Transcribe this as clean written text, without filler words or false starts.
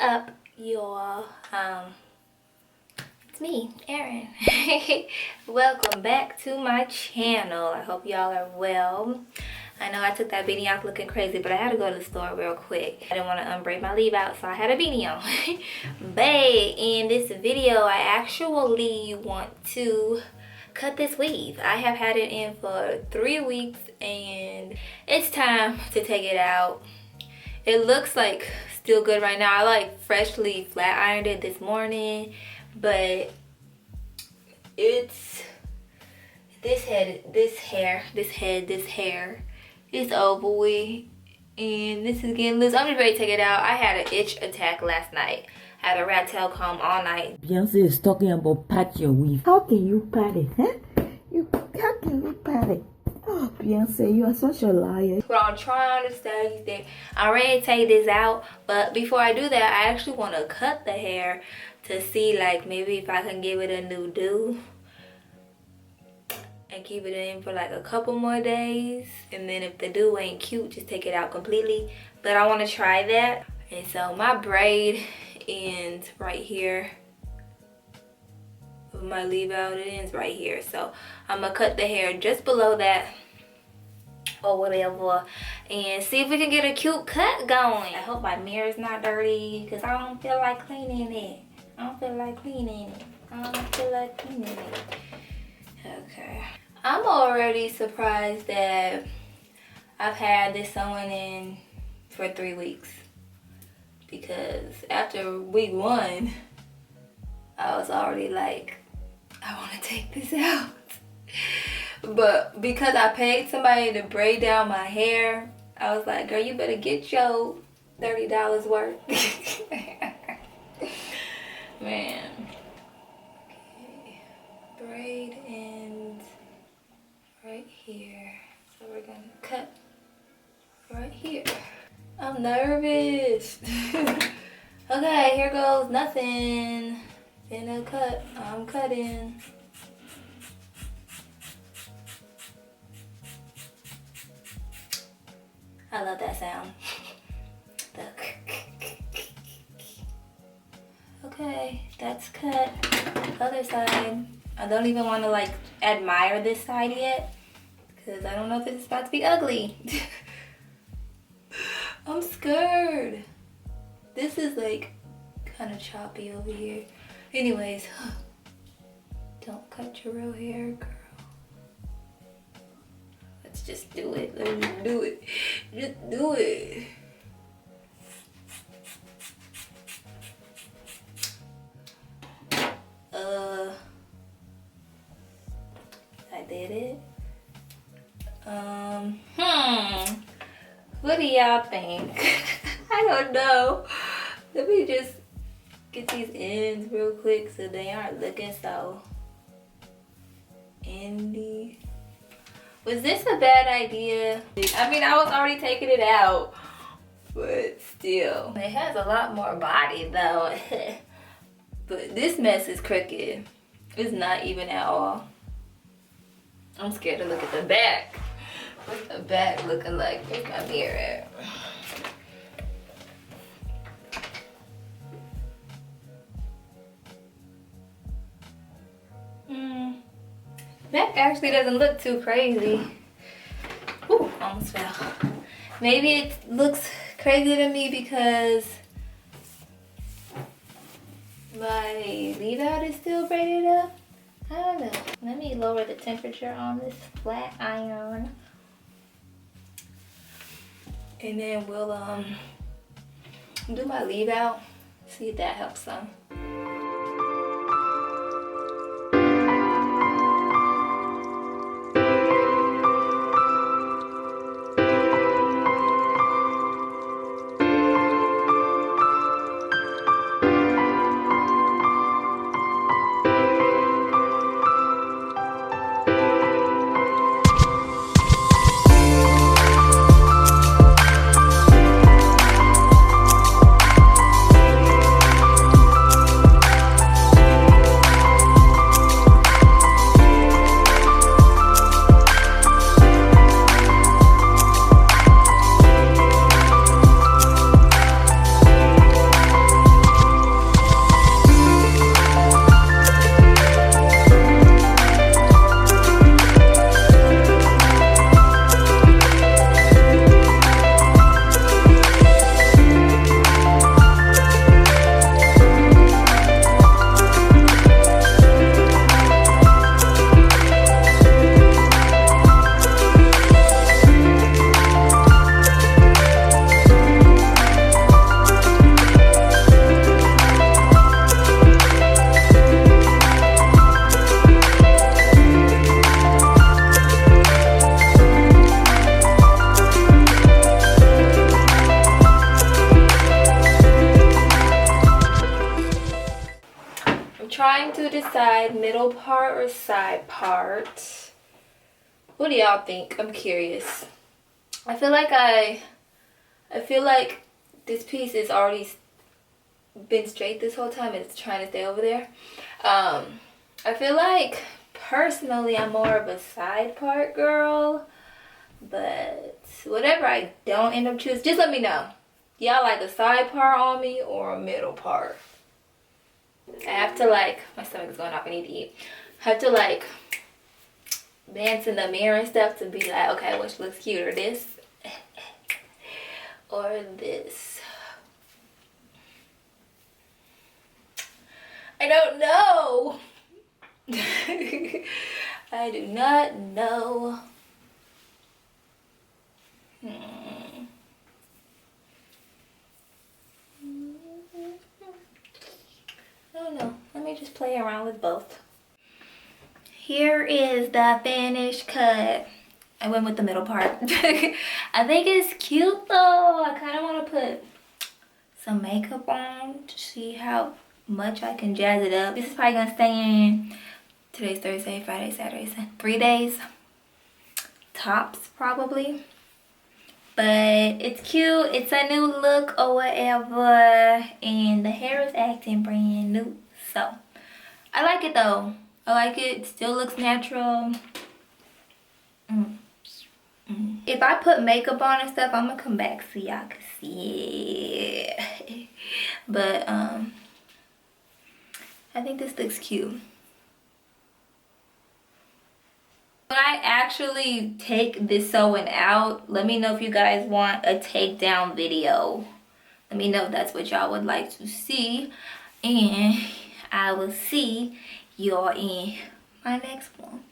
up, y'all? It's me, Erin. Welcome back to my channel. I hope y'all are well. I know I took that beanie off looking crazy, but I had to go to the store real quick. I didn't want to unbraid my leave out, so I had a beanie on. But in this video, I actually want to cut this weave. I have had it in for 3 weeks and it's time to take it out. It looks like still good right now. I like freshly flat ironed it this morning, but it's this hair is over with, and this is getting loose. I'm just ready to take it out. I had an itch attack last night. I had a rat tail comb all night. Beyonce is talking about pat your weave. How can you pat it, huh? How can you pat it? Oh, Beyonce, you are such a liar. What I'm trying to say is that I'm ready to take this out, but before I do that, I actually want to cut the hair to see, like, maybe if I can give it a new do and keep it in for like a couple more days, and then if the do ain't cute, just take it out completely. But I want to try that. And so my braid ends right here. My leave out, it ends right here, so I'm gonna cut the hair just below that or whatever and see if we can get a cute cut going. I hope my mirror's not dirty because I don't feel like cleaning it. Okay, I'm already surprised that I've had this sewing in for 3 weeks, because after week 1 I was already like, I want to take this out. But because I paid somebody to braid down my hair, I was like, girl, you better get your $30 worth. Man. Okay. Braid ends right here. So we're going to cut right here. I'm nervous. Okay, here goes nothing. In a cut, I'm cutting. I love that sound. Okay, that's cut. Other side. I don't even want to like admire this side yet, because I don't know if it's about to be ugly. I'm scared. This is like kind of choppy over here. Anyways, don't cut your real hair, girl. Let's just do it. Let's do it. Just do it. I did it. What do y'all think? I don't know. Let me just get these ends real quick so they aren't looking so indie. Was this a bad idea? I mean, I was already taking it out, but still. It has a lot more body though. But this mess is crooked. It's not even at all. I'm scared to look at the back. What's the back looking like? Where's my mirror at? Back actually doesn't look too crazy. Ooh, almost fell. Maybe it looks crazy to me because my leave out is still braided up. I don't know. Let me lower the temperature on this flat iron. And then we'll do my leave out. See if that helps some. decide middle part or side part. What do y'all think? I'm curious. I feel like this piece is already been straight this whole time and it's trying to stay over there. I feel like personally I'm more of a side part girl, but whatever I don't end up choosing, just let me know. Y'all like a side part on me or a middle part? I have to like, my stomach's going off, I need to eat. I have to like dance in the mirror and stuff to be like, okay, which looks cuter, this or this? I don't know. I do not know. I don't know. Let me just play around with both. Here is the finished cut. I went with the middle part. I think it's cute though. I kind of want to put some makeup on to see how much I can jazz it up. This is probably gonna stay in, today's Thursday, Friday, Saturday, Sunday, 3 days tops probably. But it's cute, it's a new look or whatever, and the hair is acting brand new, so I like it though. I like it. It still looks natural. If I put makeup on and stuff, I'm gonna come back so y'all can see it. But I think this looks cute. When I actually take this sewing out, let me know if you guys want a takedown video. Let me know if that's what y'all would like to see. And I will see y'all in my next one.